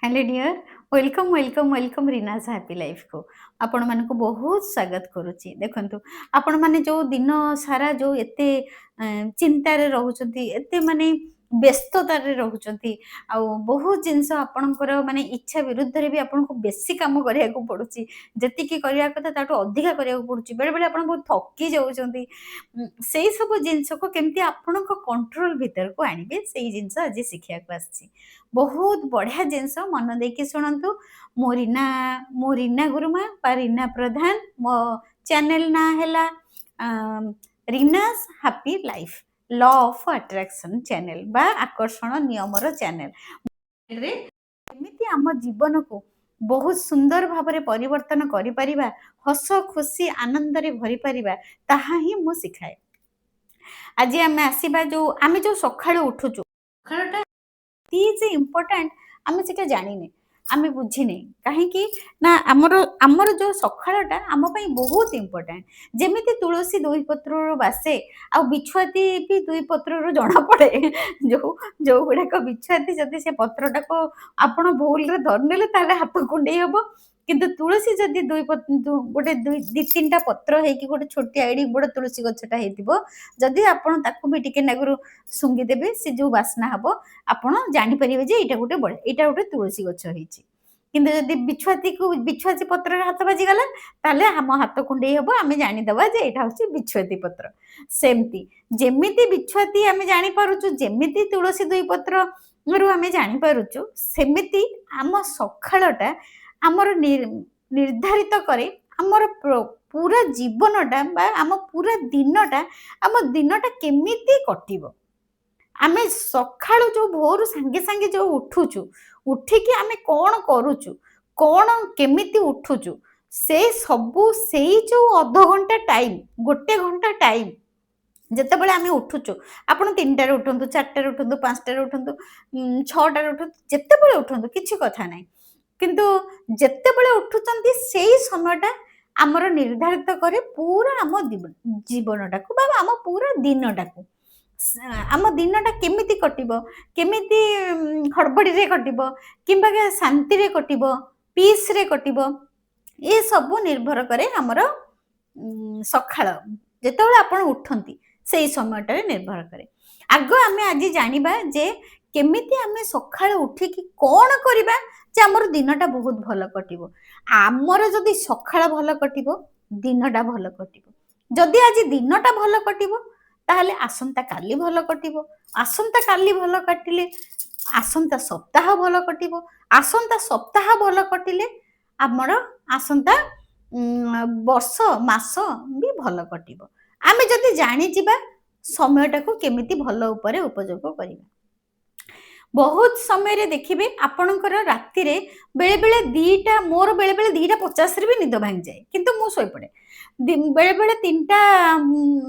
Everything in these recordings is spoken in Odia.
Hello dear. Welcome welcome welcome Reena's happy life को आपण मानक बहुत स्वागत करुच्ची। देखंतु आपण माने जो दिन सारा जो एते चिंतार रहउचंती एते माने व्यस्ततार रहउचंती आ बहुत जिनस आपणकर माने इच्छा विरुद्ध रे भी आपनको बेसी काम करिया को पडुची। जति करिया कथा ताटो अधिका करिया को पडुची। बेले बेले आपण बहुत थकी जाउचंती। सेही सब जिनस को केमती आपणको कंट्रोल भीतर को आनिबे सेही जिनस आज शिखिया को आछि। बहुत बढ़िया जिनस मन देकी शुणु। मो रीना गुरुमा बा रीना प्रधान। मो चैनल ना हैला रीनास happy life law of attraction channel बा आकर्षण नियमर चैनल रे केमिति आम जीवन को बहुत सुंदर भाବରେ परिवर्तन करि परिबा, हस खुशी आनंद रे भरी परिबा, ताहा ही मु सिखाए। आज आमे आसीबा जो आमे जो सखाळो उठुचु सखाळटा इज इम्पोर्टेंट आमे सेटा जानिने, आमे बुझिने काहेकि ना आमर जो सखाळटा आम पई बहुत इम्पोर्टेंट। जेमिति तुलसी दुई पत्ररो बासे आ बिछुआती भी दुई पत्ररो जणा पड़े। जो जो गुड़ाक बिछुआती जदि से पत्रटा को आपण भूल रे धरनेले ताले हाथ कुंडई हबो, किंतु तुलसी जदि गोटे दी तीनटा पत्र हेकि गोटे छोटी आईडी बड़ तुलसी गछटा हेतिबो, जदि आपण ताकू भी टिके नागुरु सुंगी देबे से जो बासना हबो आपण जानि परिबे जे एटा गोटे तुलसी गछ हेछि। किंतु जदि बिछुआती पत्र हाथ बाजी गला ताले हम हाथ कुंडई हबो, आमे जानि दबा जे एटा होछि बिछुआती पत्र। सेमती जेमिति बिछुआती आमे जानि पारुचु, जेमिति तुलसी दुई पत्र रु आमे जानि पारुचु, सेमिति आम सखाळटा आमर निर्धारित करे आमर पूरा जीवनटा बा आम पूरा दिनटा केमिति कटिबो। आमे सखाळु जो भोर सांगे सांगे जो उठुचु, उठिकी आमे कोन करूचु, कोन केमिति उठुचु, से सबु सेई जो अध घंटा टाइम, गोटे घंटा टाइम जेतेबेले आमे उठुचु, आपण 3टारे उठंतु, 4टारे उठंतु, 5टारे उठंतु, 6टारे उठंतु, जेतेबेले उठंतु किछि कथा नाही, किंतु जेतेबेले उठुचंती सेई समयटा आमर निर्धारित करे पूरा आम जीवनटाकू बा आम पूरा दिनटाकू। आम दिनटा केमिति कटिबो, केमिति हड़बड़ी कटिबो किंबा शांति रे कटिबो, पीस रे कटिबो, ये सब निर्भर करे आमर सखाळ जेतेबेले आपण उठंती सेई समयटारे निर्भर करे। आग आमे आज जानिबा जे केमिति आमे सखाळ उठिकी कोन करिबा जे आमर दिनटा बहुत भल कटिबो। आमर जदि सखाळ भल कटिबो दिनटा भल कटिबो, जदि आज दिनटा भल कटिबो ताहले आसंता काली भल कटिबो, आसंता काली भल कटिले आसंता सप्ताह भल कटिबो, आसंता सप्ताह भल कटिले आमर आसंता वर्ष मास भी भल कटिबो। आमे जदि जानि जिबा समयटाको केमिति भल उपरे उपयोग करिबा। बहुत समय रे देखिबे आपणकर राति रे बेले बेले 2टा मोर बेले बेले 2:50 रे भी निद भांग जाए, किंतु मु सोई पड़े। बेले बेले 3टा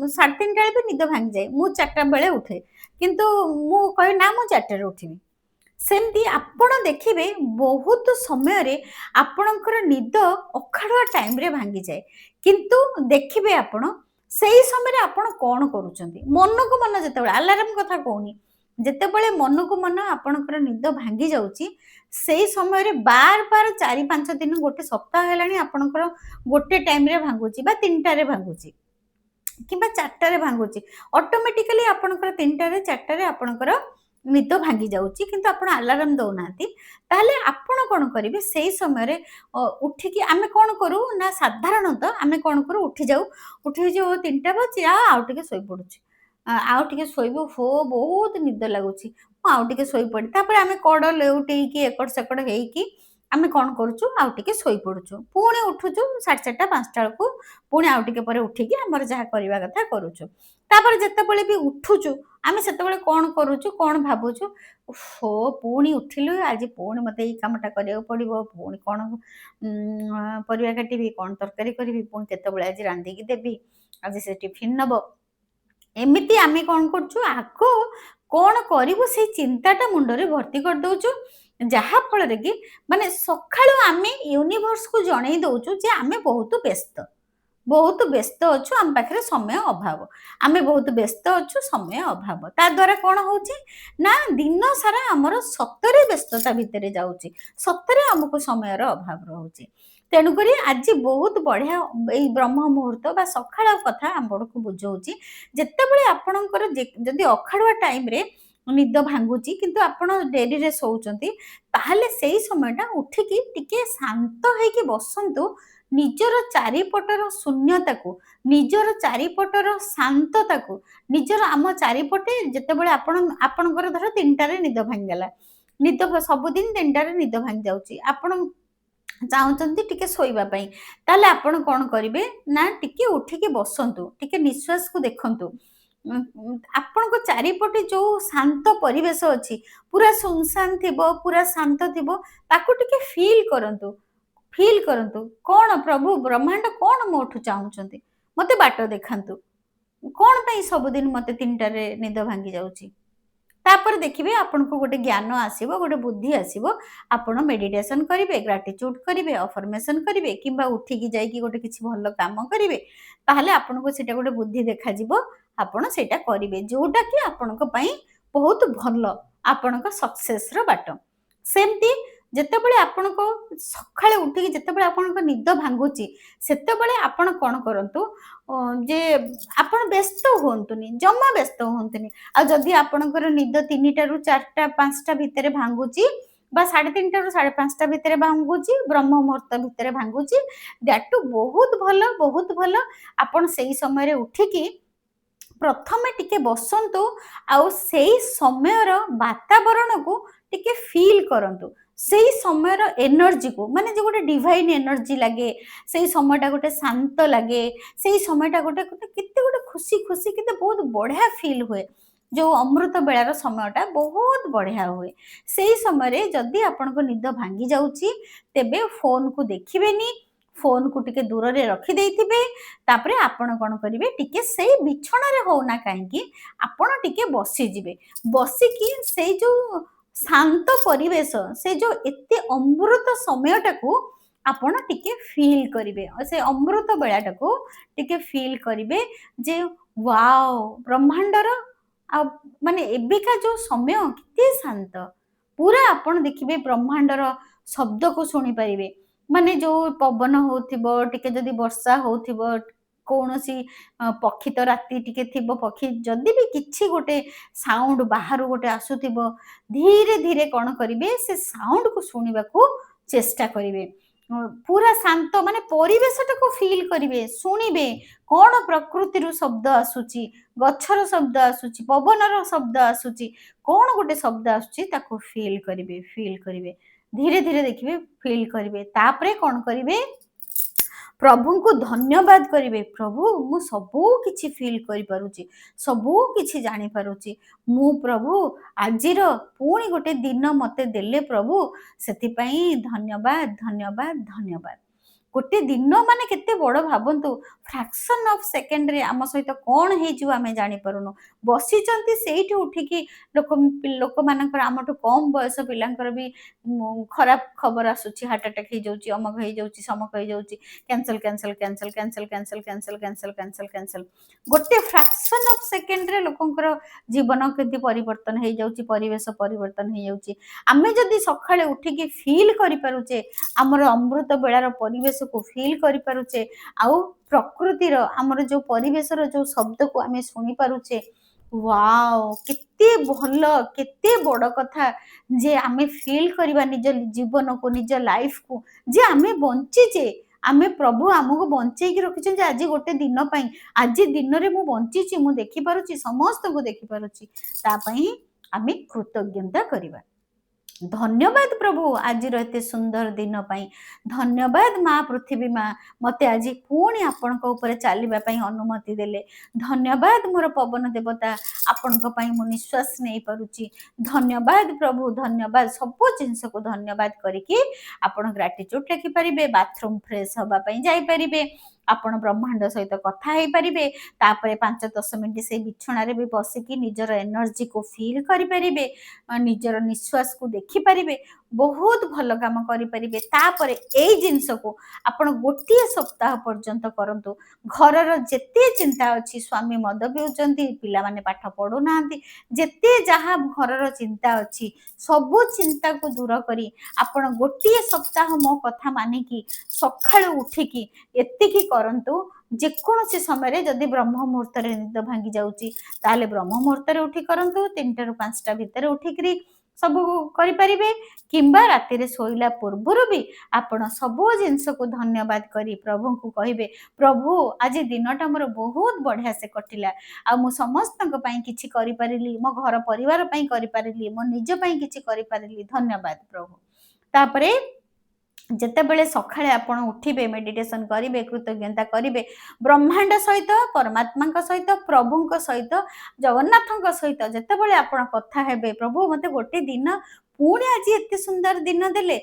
3:30 रे भी निद भांग जाए, मु 4टा बेले उठे, किंतु मु कहे ना मु 4टा रे उठिबी। सेमती आपण देखिबे बहुत समय रे आपणकर निद अखाड़ुआ टाइम रे भांगी जाए, किंतु देखिबे आपण सेही समय रे आपण कोन करूचंती। मन को मन जेतेबेले अलार्म कथा कहूनी, जेतेबेले मन को मन आपणकर निद भांगी जाउची सेही समय रे बार बार 4-5 दिन गोटे सप्ताह हेलानी आपणकर गोटे टाइम रे भांगुची बा 3टा रे भांगुची किंबा 4टा रे भांगुची, ऑटोमेटिकली आपणकर 3टा रे 4टा रे आपणकर निद भांगी जाउची, किंतु आपण अलार्म दउनाती। ताहले आपण कोन करिवे सेही समय रे उठिकी आमे कोन करू ना साधारणतः आमे कोन करू उठी जाऊ 3टा बाजी आउ टिके सोई पडुची, आउ टिके सोइबो हो बहुत निद लागुची, मु आउ टिके सोई पड़ी, तापर आमे कड लेउटेकी एकड़ सेकड़ हेइकी आमे कोन करूचु आउ टिके सोई पडुचु, पुणी उठुचु 4:30 5टा बेलकू, पुणी आउ टिके परे उठिकी हमर जहा करिवा कथा करूचु। तापर जेतेबेले भी उठुचु आमे सेतेबेले कोन करूचु कोन भाबुचु, हो पुणी उठिलु आज पुणी मते एई कामटा करिया पड़िबो, पुणी कोन परिवा काटिबी, कोन तरकारी करिबी, पुणी केतेबेले आज रांधीकी देबी, आज से टिफिन नबो, एमिति आमे कोन करचु आको कोन करिवो से चिंताटा मुंडरे भर्ती कर दउचु, जहा फल रे कि माने सखाळु आमे यूनिवर्स को जणै दउचु जे आमे बहुत व्यस्त, ବହୁତ ବ୍ୟସ୍ତ ଅଛୁ, ଆମ ପାଖରେ ସମୟ ଅଭାବ। ଆମେ ବହୁତ ବ୍ୟସ୍ତ ଅଛୁ, ସମୟ ଅଭାବ। ତା ଦ୍ୱାରା କ'ଣ ହଉଛି ନା ଦିନ ସାରା ଆମର ସତରେ ବ୍ୟସ୍ତତା ଭିତରେ ଯାଉଛି। ସତରେ ଆମକୁ ସମୟର ଅଭାବ ରହୁଛି। ତେଣୁକରି ଆଜି ବହୁତ ବଢ଼ିଆ ଏଇ ବ୍ରହ୍ମ ମୁହୂର୍ତ୍ତ ବା ସକାଳ କଥା ଆପଣଙ୍କୁ ବୁଝଉଛି। ଯେତେବେଳେ ଆପଣଙ୍କର ଯଦି ଅଖାଡ଼ୁଆ ଟାଇମ୍‌ରେ ନିଦ ଭାଙ୍ଗୁଛି କିନ୍ତୁ ଆପଣ ଡେରିରେ ଶୋଉଛନ୍ତି, ତାହେଲେ ସେଇ ସମୟଟା ଉଠିକି ଟିକେ ଶାନ୍ତ ହେଇକି ବସନ୍ତୁ। ନିଜର ଚାରିପଟର ଶୂନ୍ୟତାକୁ, ନିଜର ଚାରିପଟର ଶାନ୍ତତାକୁ, ନିଜର ଆମ ଚାରିପଟେ ଯେତେବେଳେ ଆପଣଙ୍କର ଧର 3ଟାରେ ନିଦ ଭାଙ୍ଗିଗଲା। ନିଦ ସବୁଦିନ 3ଟାରେ ନିଦ ଭାଙ୍ଗି ଯାଉଛି। ଆପଣ ଚାହୁଁଛନ୍ତି ଟିକେ ଶୋଇବା ପାଇଁ। ତାହେଲେ ଆପଣ କ'ଣ କରିବେ ନା ଟିକେ ଉଠିକି ବସନ୍ତୁ। ଟିକେ ନିଶ୍ୱାସକୁ ଦେଖନ୍ତୁ। ଆପଣଙ୍କ ଚାରିପଟେ ଯୋଉ ଶାନ୍ତ ପରିବେଶ ଅଛି, ପୁରା ସୁନସାନ ଥିବ, ପୁରା ଶାନ୍ତ ଥିବ, ତାକୁ ଟିକେ ଫିଲ୍ କରନ୍ତୁ। ଫିଲ୍ କରନ୍ତୁ। କ'ଣ ପ୍ରଭୁ ବ୍ରହ୍ମାଣ୍ଡ କ'ଣ ମୋଠୁ ଚାହୁଁଛନ୍ତି? ମୋତେ ବାଟ ଦେଖାନ୍ତୁ। କ'ଣ ପାଇଁ ସବୁଦିନ ମୋତେ 3ଟାରେ ନିଦ ଭାଙ୍ଗି ଯାଉଛି? ତାପରେ ଦେଖିବେ ଆପଣଙ୍କୁ ଗୋଟେ ଜ୍ଞାନ ଆସିବ, ଗୋଟେ ବୁଦ୍ଧି ଆସିବ। ଆପଣ ମେଡିଟେସନ କରିବେ, ଗ୍ରାଟିଚ୍ୟୁଡ୍ କରିବେ, ଅଫର୍ମେସନ କରିବେ କିମ୍ବା ଉଠିକି ଯାଇକି ଗୋଟେ କିଛି ଭଲ କାମ କରିବେ। ତାହେଲେ ଆପଣଙ୍କୁ ସେଇଟା ଗୋଟେ ବୁଦ୍ଧି ଦେଖାଯିବ। ଆପଣ ସେଇଟା କରିବେ, ଯୋଉଟା କି ଆପଣଙ୍କ ପାଇଁ ବହୁତ ଭଲ, ଆପଣଙ୍କ ସକ୍ସେସର ବାଟ। ସେମିତି ଯେତେବେଳେ ଆପଣଙ୍କ ସକାଳେ ଉଠିକି ଯେତେବେଳେ ଆପଣଙ୍କ ନିଦ ଭାଙ୍ଗୁଛି, ସେତେବେଳେ ଆପଣ କ'ଣ କରନ୍ତୁ ଯେ ଆପଣ ବ୍ୟସ୍ତ ହୁଅନ୍ତୁନି, ଜମା ବ୍ୟସ୍ତ ହୁଅନ୍ତୁନି। ଆଉ ଯଦି ଆପଣଙ୍କର ନିଦ 3ଟାରୁ 4ଟା 5ଟା ଭିତରେ ଭାଙ୍ଗୁଛି ବା 3:30ରୁ 5:30 ଭିତରେ ଭାଙ୍ଗୁଛି, ବ୍ରହ୍ମ ମୁହୂର୍ତ୍ତ ଭିତରେ ଭାଙ୍ଗୁଛି, ଦ୍ୟାଟ୍ ଟୁ ବହୁତ ଭଲ, ବହୁତ ଭଲ। ଆପଣ ସେଇ ସମୟରେ ଉଠିକି ପ୍ରଥମେ ଟିକେ ବସନ୍ତୁ, ଆଉ ସେଇ ସମୟର ବାତାବରଣକୁ ଟିକେ ଫିଲ୍ କରନ୍ତୁ। ସେଇ ସମୟର ଏନର୍ଜିକୁ, ମାନେ ଯୋଉ ଗୋଟେ ଡିଭାଇନ୍ ଏନର୍ଜି ଲାଗେ, ସେଇ ସମୟଟା ଗୋଟେ ଶାନ୍ତ ଲାଗେ, ସେଇ ସମୟଟା ଗୋଟେ କେତେ ଗୋଟେ ଖୁସି ଖୁସି କେତେ ବହୁତ ବଢ଼ିଆ ଫିଲ୍ ହୁଏ। ଯୋଉ ଅମୃତ ବେଳାର ସମୟଟା ବହୁତ ବଢ଼ିଆ ହୁଏ। ସେଇ ସମୟରେ ଯଦି ଆପଣଙ୍କ ନିଦ ଭାଙ୍ଗି ଯାଉଛି, ତେବେ ଫୋନକୁ ଦେଖିବେନି, ଫୋନକୁ ଟିକେ ଦୂରରେ ରଖିଦେଇଥିବେ। ତାପରେ ଆପଣ କ'ଣ କରିବେ, ଟିକେ ସେଇ ବିଛଣାରେ ହଉନା କାହିଁକି ଆପଣ ଟିକେ ବସିଯିବେ। ବସିକି ସେଇ ଯୋଉ ଶାନ୍ତ ପରିବେଶ, ସେଇ ଯୋଉ ଏତେ ଅମୃତ ସମୟଟାକୁ ଆପଣ ଟିକେ ଫିଲ୍ କରିବେ। ସେ ଅମୃତ ବେଳାଟାକୁ ଟିକେ ଫିଲ୍ କରିବେ ଯେ ୱାଓ, ବ୍ରହ୍ମାଣ୍ଡର ଆଉ ମାନେ ଏବେକା ଯୋଉ ସମୟ କେତେ ଶାନ୍ତ। ପୁରା ଆପଣ ଦେଖିବେ ବ୍ରହ୍ମାଣ୍ଡର ଶବ୍ଦକୁ ଶୁଣିପାରିବେ। ମାନେ ଯୋଉ ପବନ ହଉଥିବ, ଟିକେ ଯଦି ବର୍ଷା ହଉଥିବ, କୌଣସି ପକ୍ଷୀ ତ ରାତି ଟିକେ ଥିବ, ପକ୍ଷୀ ଯଦି ବି କିଛି ଗୋଟେ ସାଉଣ୍ଡ ବାହାରୁ ଗୋଟେ ଆସୁଥିବ, ଧୀରେ ଧୀରେ କ'ଣ କରିବେ, ସେ ସାଉଣ୍ଡକୁ ଶୁଣିବାକୁ ଚେଷ୍ଟା କରିବେ। ପୁରା ଶାନ୍ତ ମାନେ ପରିବେଶଟାକୁ ଫିଲ୍ କରିବେ, ଶୁଣିବେ କ'ଣ ପ୍ରକୃତିରୁ ଶବ୍ଦ ଆସୁଛି, ଗଛର ଶବ୍ଦ ଆସୁଛି, ପବନର ଶବ୍ଦ ଆସୁଛି, କ'ଣ ଗୋଟେ ଶବ୍ଦ ଆସୁଛି ତାକୁ ଫିଲ୍ କରିବେ, ଫିଲ୍ କରିବେ। ଧୀରେ ଧୀରେ ଦେଖିବେ ଫିଲ୍ କରିବେ। ତାପରେ କ'ଣ କରିବେ, ପ୍ରଭୁଙ୍କୁ ଧନ୍ୟବାଦ କରିବେ। ପ୍ରଭୁ, ମୁଁ ସବୁ କିଛି ଫିଲ୍ କରିପାରୁଛି, ସବୁ କିଛି ଜାଣିପାରୁଛି। ମୁଁ ପ୍ରଭୁ ଆଜିର ପୁଣି ଗୋଟେ ଦିନ ମୋତେ ଦେଲେ ପ୍ରଭୁ, ସେଥିପାଇଁ ଧନ୍ୟବାଦ, ଧନ୍ୟବାଦ, ଧନ୍ୟବାଦ। ଗୋଟେ ଦିନ ମାନେ କେତେ ବଡ଼ ଭାବନ୍ତୁ। ଫ୍ରାକ୍ସନ୍ ଅଫ୍ ସେକେଣ୍ଡରେ ଆମ ସହିତ କ'ଣ ହେଇଯିବ ଆମେ ଜାଣିପାରୁନୁ। ବସିଛନ୍ତି ସେଇଠି ଉଠିକି ଲୋକମାନଙ୍କର, ଆମଠୁ କମ୍ ବୟସ ପିଲାଙ୍କର ବି ଖରାପ ଖବର ଆସୁଛି, ହାର୍ଟ ଆଟାକ୍ ହେଇଯାଉଛି, ଅମକ ହେଇଯାଉଛି, ସମକ ହେଇଯାଉଛି, cancel cancel cancel cancel cancel cancel cancel cancel cancel. ଗୋଟେ ଫ୍ରାକ୍ସନ୍ ଅଫ୍ ସେକେଣ୍ଡରେ ଲୋକଙ୍କର ଜୀବନ କେମିତି ପରିବର୍ତ୍ତନ ହେଇଯାଉଛି, ପରିବେଶ ପରିବର୍ତ୍ତନ ହେଇଯାଉଛି। ଆମେ ଯଦି ସକାଳେ ଉଠିକି ଫିଲ୍ କରିପାରୁଛେ, ଆମର ଅମୃତ ବେଳାର ପରିବେଶକୁ ଫିଲ୍ କରିପାରୁଛେ, ଆଉ ପ୍ରକୃତିର ଆମର ଯୋଉ ପରିବେଶର ଯୋଉ ଶବ୍ଦକୁ ଆମେ ଶୁଣିପାରୁଛେ, ୱାଓ, କେତେ ଭଲ, କେତେ ବଡ଼ କଥା ଯେ ଆମେ ଫିଲ୍ କରିବା ନିଜ ଜୀବନକୁ, ନିଜ ଲାଇଫକୁ, ଯେ ଆମେ ବଞ୍ଚିଛେ। ଆମେ ପ୍ରଭୁ ଆମକୁ ବଞ୍ଚେଇକି ରଖିଛନ୍ତି ଆଜି ଗୋଟେ ଦିନ ପାଇଁ। ଆଜି ଦିନରେ ମୁଁ ବଞ୍ଚିଛି, ମୁଁ ଦେଖିପାରୁଛି, ସମସ୍ତଙ୍କୁ ଦେଖିପାରୁଛି। ତା ପାଇଁ ଆମେ କୃତଜ୍ଞତା କରିବା। ଧନ୍ୟବାଦ ପ୍ରଭୁ ଆଜିର ଏତେ ସୁନ୍ଦର ଦିନ ପାଇଁ। ଧନ୍ୟବାଦ ମା ପୃଥିବୀ ମା, ମୋତେ ଆଜି ପୁଣି ଆପଣଙ୍କ ଉପରେ ଚାଲିବା ପାଇଁ ଅନୁମତି ଦେଲେ। ଧନ୍ୟବାଦ ମୋର ପବନ ଦେବତା, ଆପଣଙ୍କ ପାଇଁ ମୁଁ ନିଶ୍ୱାସ ନେଇପାରୁଛି। ଧନ୍ୟବାଦ ପ୍ରଭୁ, ଧନ୍ୟବାଦ। ସବୁ ଜିନିଷକୁ ଧନ୍ୟବାଦ କରିକି ଆପଣ ଗ୍ରାଟିଚ୍ୟୁଡ୍ ଲେଖିପାରିବେ, ବାଥରୁମ୍ ଫ୍ରେଶ୍ ହେବା ପାଇଁ ଯାଇପାରିବେ, ଆପଣ ବ୍ରହ୍ମାଣ୍ଡ ସହିତ କଥା ହେଇପାରିବେ। ତାପରେ 5-10 ମିନିଟ୍ ସେଇ ବିଛଣାରେ ବି ବସିକି ନିଜର ଏନର୍ଜିକୁ ଫିଲ୍ କରିପାରିବେ। ନିଜର ନିଶ୍ୱାସକୁ ଦେଖିପାରିବେ। ବହୁତ ଭଲ କାମ କରିପାରିବେ। ତାପରେ ଏଇ ଜିନିଷକୁ ଆପଣ ଗୋଟିଏ ସପ୍ତାହ ପର୍ଯ୍ୟନ୍ତ କରନ୍ତୁ। ଘରର ଯେତେ ଚିନ୍ତା ଅଛି, ସ୍ୱାମୀ ମଦ ପିଉଛନ୍ତି, ପିଲାମାନେ ପାଠ ପଢୁନାହାନ୍ତି, ଯେତେ ଯାହା ଘରର ଚିନ୍ତା ଅଛି, ସବୁ ଚିନ୍ତାକୁ ଦୂର କରି ଆପଣ ଗୋଟିଏ ସପ୍ତାହ ମୋ କଥା ମାନିକି ସକାଳୁ ଉଠିକି ଏତିକି କରନ୍ତୁ। ଯେକୌଣସି ସମୟରେ ଯଦି ବ୍ରହ୍ମ ମୁହୂର୍ତ୍ତରେ ନିଦ ଭାଙ୍ଗି ଯାଉଛି ତାହେଲେ ବ୍ରହ୍ମ ମୁହୂର୍ତ୍ତରେ ଉଠି କରନ୍ତୁ। 3ଟାରୁ 5ଟା ଭିତରେ ଉଠିକିରି ସବୁ କରିପାରିବେ, କିମ୍ବା ରାତିରେ ଶୋଇଲା ପୂର୍ବରୁ ବି ଆପଣ ସବୁ ଜିନିଷକୁ ଧନ୍ୟବାଦ କରି ପ୍ରଭୁଙ୍କୁ କହିବେ, ପ୍ରଭୁ ଆଜି ଦିନଟା ମୋର ବହୁତ ବଢିଆ ସେ କଟିଲା। ଆଉ ମୁଁ ସମସ୍ତଙ୍କ ପାଇଁ କିଛି କରିପାରିଲି, ମୋ ଘର ପରିବାର ପାଇଁ କରିପାରିଲି, ମୋ ନିଜ ପାଇଁ କିଛି କରିପାରିଲି, ଧନ୍ୟବାଦ ପ୍ରଭୁ। ତାପରେ ଯେତେବେଳେ ସକାଳେ ଆପଣ ଉଠିବେ, ମେଡିଟେସନ କରିବେ, କୃତଜ୍ଞତା କରିବେ, ବ୍ରହ୍ମାଣ୍ଡ ସହିତ, ପରମାତ୍ମାଙ୍କ ସହିତ, ପ୍ରଭୁଙ୍କ ସହିତ, ଜଗନ୍ନାଥଙ୍କ ସହିତ ଯେତେବେଳେ ଆପଣ କଥା ହେବେ, ପ୍ରଭୁ ମତେ ଗୋଟେ ଦିନ ପୁଣି ଆଜି ଏତେ ସୁନ୍ଦର ଦିନ ଦେଲେ,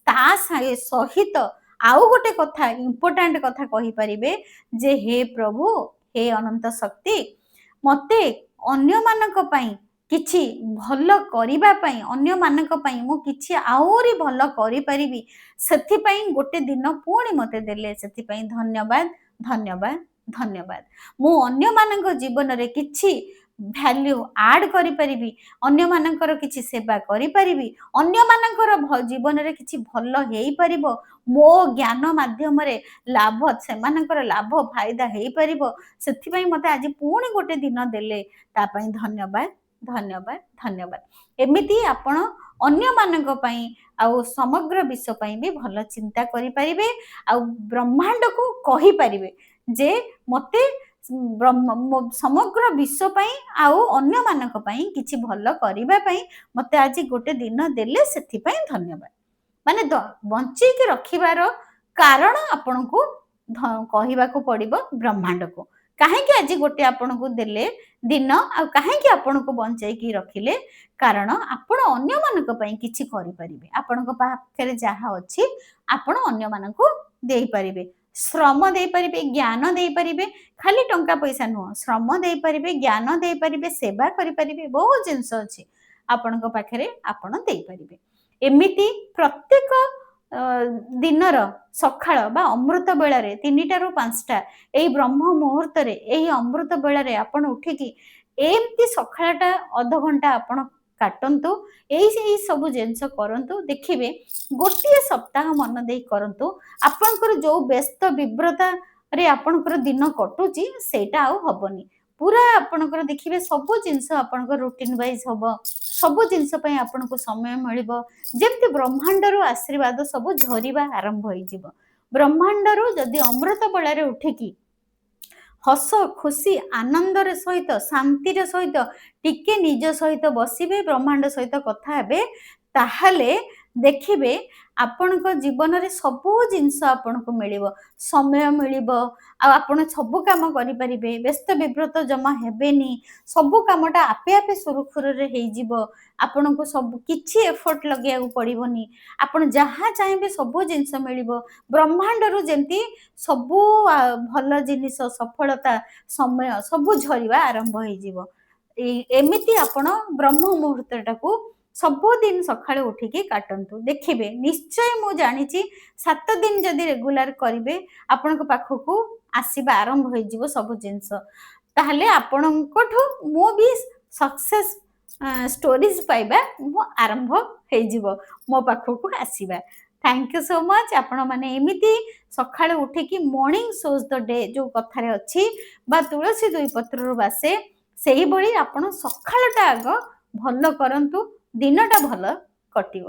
ତା ସହିତ ଆଉ ଗୋଟେ କଥା ଇମ୍ପୋର୍ଟାଣ୍ଟ କଥା କହିପାରିବେ ଯେ ହେ ପ୍ରଭୁ, ହେ ଅନନ୍ତ ଶକ୍ତି, ମତେ ଅନ୍ୟମାନଙ୍କ ପାଇଁ କିଛି ଭଲ କରିବା ପାଇଁ, ଅନ୍ୟମାନଙ୍କ ପାଇଁ ମୁଁ କିଛି ଆହୁରି ଭଲ କରିପାରିବି, ସେଥିପାଇଁ ଗୋଟେ ଦିନ ପୁଣି ମତେ ଦେଲେ, ସେଥିପାଇଁ ଧନ୍ୟବାଦ, ଧନ୍ୟବାଦ, ଧନ୍ୟବାଦ। ମୁଁ ଅନ୍ୟମାନଙ୍କ ଜୀବନରେ କିଛି ଭ୍ୟାଲ୍ୟୁ ଆଡ୍ କରିପାରିବି, ଅନ୍ୟମାନଙ୍କର କିଛି ସେବା କରିପାରିବି, ଅନ୍ୟମାନଙ୍କର ଜୀବନରେ କିଛି ଭଲ ହେଇପାରିବ, ମୋ ଜ୍ଞାନ ମାଧ୍ୟମରେ ଲାଭ, ସେମାନଙ୍କର ଲାଭ ଫାଇଦା ହେଇପାରିବ, ସେଥିପାଇଁ ମତେ ଆଜି ପୁଣି ଗୋଟେ ଦିନ ଦେଲେ, ତା ପାଇଁ ଧନ୍ୟବାଦ, ଧନ୍ୟବାଦ, ଧନ୍ୟବାଦ। ଏମିତି ଆପଣ ଅନ୍ୟମାନଙ୍କ ପାଇଁ ଆଉ ସମଗ୍ର ବିଶ୍ୱ ପାଇଁ ବି ଭଲ ଚିନ୍ତା କରିପାରିବେ। ଆଉ ବ୍ରହ୍ମାଣ୍ଡକୁ କହିପାରିବେ ଯେ ମତେ ସମଗ୍ର ବିଶ୍ୱ ପାଇଁ ଆଉ ଅନ୍ୟମାନଙ୍କ ପାଇଁ କିଛି ଭଲ କରିବା ପାଇଁ ମତେ ଆଜି ଗୋଟେ ଦିନ ଦେଲେ, ସେଥିପାଇଁ ଧନ୍ୟବାଦ। ମାନେ ବଞ୍ଚେଇକି ରଖିବାର କାରଣ ଆପଣଙ୍କୁ କହିବାକୁ ପଡିବ ବ୍ରହ୍ମାଣ୍ଡକୁ। କାହିଁକି ଆଜି ଗୋଟେ ଆପଣଙ୍କୁ ଦେଲେ ଦିନ, ଆଉ କାହିଁକି ଆପଣଙ୍କୁ ବଞ୍ଚେଇକି ରଖିଲେ, କାରଣ ଆପଣ ଅନ୍ୟମାନଙ୍କ ପାଇଁ କିଛି କରିପାରିବେ। ଆପଣଙ୍କ ପାଖରେ ଯାହା ଅଛି ଆପଣ ଅନ୍ୟମାନଙ୍କୁ ଦେଇପାରିବେ, ଶ୍ରମ ଦେଇପାରିବେ, ଜ୍ଞାନ ଦେଇପାରିବେ। ଖାଲି ଟଙ୍କା ପଇସା ନୁହଁ, ଶ୍ରମ ଦେଇପାରିବେ, ଜ୍ଞାନ ଦେଇପାରିବେ, ସେବା କରିପାରିବେ, ବହୁତ ଜିନିଷ ଅଛି ଆପଣଙ୍କ ପାଖରେ, ଆପଣ ଦେଇପାରିବେ। ଏମିତି ପ୍ରତ୍ୟେକ ଦିନର ସକାଳ ବା ଅମୃତ ବେଳାରେ 3ଟାରୁ 5ଟା ଏଇ ବ୍ରହ୍ମ ମୁହୂର୍ତ୍ତରେ, ଏଇ ଅମୃତ ବେଳାରେ ଆପଣ ଉଠିକି ଏମିତି ସକାଳଟା ଅଧଘଣ୍ଟା ଆପଣ କାଟନ୍ତୁ, ଏଇ ସବୁ ଜିନିଷ କରନ୍ତୁ। ଦେଖିବେ ଗୋଟିଏ ସପ୍ତାହ ମନ ଦେଇ କରନ୍ତୁ, ଆପଣଙ୍କର ଯୋଉ ବ୍ୟସ୍ତ ବିବ୍ରତାରେ ଆପଣଙ୍କର ଦିନ କଟୁଛି ସେଇଟା ଆଉ ହବନି। ପୁରା ଆପଣଙ୍କର ଦେଖିବେ ସବୁ ଜିନିଷ ଆପଣଙ୍କର ରୁଟିନ ୱାଇଜ ହବ, ସବୁ ଜିନିଷ ପାଇଁ ଆପଣଙ୍କୁ ସମୟ ମିଳିବ। ଯେମିତି ବ୍ରହ୍ମାଣ୍ଡରୁ ଆଶୀର୍ବାଦ ସବୁ ଝରିବା ଆରମ୍ଭ ହେଇଯିବ। ବ୍ରହ୍ମାଣ୍ଡରୁ ଯଦି ଅମୃତ ବେଳାରେ ଉଠିକି ହସ ଖୁସି ଆନନ୍ଦର ସହିତ, ଶାନ୍ତିର ସହିତ ଟିକେ ନିଜ ସହିତ ବସିବେ, ବ୍ରହ୍ମାଣ୍ଡ ସହିତ କଥା ହେବେ, ତାହେଲେ ଦେଖିବେ ଆପଣଙ୍କ ଜୀବନରେ ସବୁ ଜିନିଷ ଆପଣଙ୍କୁ ମିଳିବ, ସମୟ ମିଳିବ, ଆଉ ଆପଣ ସବୁ କାମ କରିପାରିବେ, ବ୍ୟସ୍ତ ବିବ୍ରତ ଜମା ହେବେନି, ସବୁ କାମଟା ଆପେ ଆପେ ସୁରୁଖୁରୁରେ ହେଇଯିବ। ଆପଣଙ୍କୁ ସବୁ କିଛି ଏଫର୍ଟ ଲଗେଇବାକୁ ପଡିବନି, ଆପଣ ଯାହା ଚାହିଁବେ ସବୁ ଜିନିଷ ମିଳିବ। ବ୍ରହ୍ମାଣ୍ଡରୁ ଯେମିତି ସବୁ ଭଲ ଜିନିଷ, ସଫଳତା, ସମୟ ସବୁ ଝରିବା ଆରମ୍ଭ ହେଇଯିବ। ଏମିତି ଆପଣ ବ୍ରହ୍ମ ମୁହୂର୍ତ୍ତଟାକୁ ସବୁଦିନ ସକାଳୁ ଉଠିକି କାଟନ୍ତୁ। ଦେଖିବେ ନିଶ୍ଚୟ, ମୁଁ ଜାଣିଛି 7 ଦିନ ଯଦି ରେଗୁଲାର କରିବେ ଆପଣଙ୍କ ପାଖକୁ ଆସିବା ଆରମ୍ଭ ହେଇଯିବ ସବୁ ଜିନିଷ। ତାହେଲେ ଆପଣଙ୍କଠୁ ମୁଁ ବି ସକ୍ସେସ୍ ଷ୍ଟୋରିଜ ପାଇବା ମୁଁ ଆରମ୍ଭ ହେଇଯିବ, ମୋ ପାଖକୁ ଆସିବା। Thank you so much. ଆପଣମାନେ ଏମିତି ସକାଳୁ ଉଠିକି ମର୍ଣ୍ଣିଂ ସୋଜ୍ ଦ ଡେ ଯୋଉ କଥାରେ ଅଛି, ବା ତୁଳସୀ 2 ପତ୍ରରୁ ବାସେ, ସେଇଭଳି ଆପଣ ସକାଳଟା ଆଗ ଭଲ କରନ୍ତୁ, ଦିନଟା ଭଲ କଟିବ।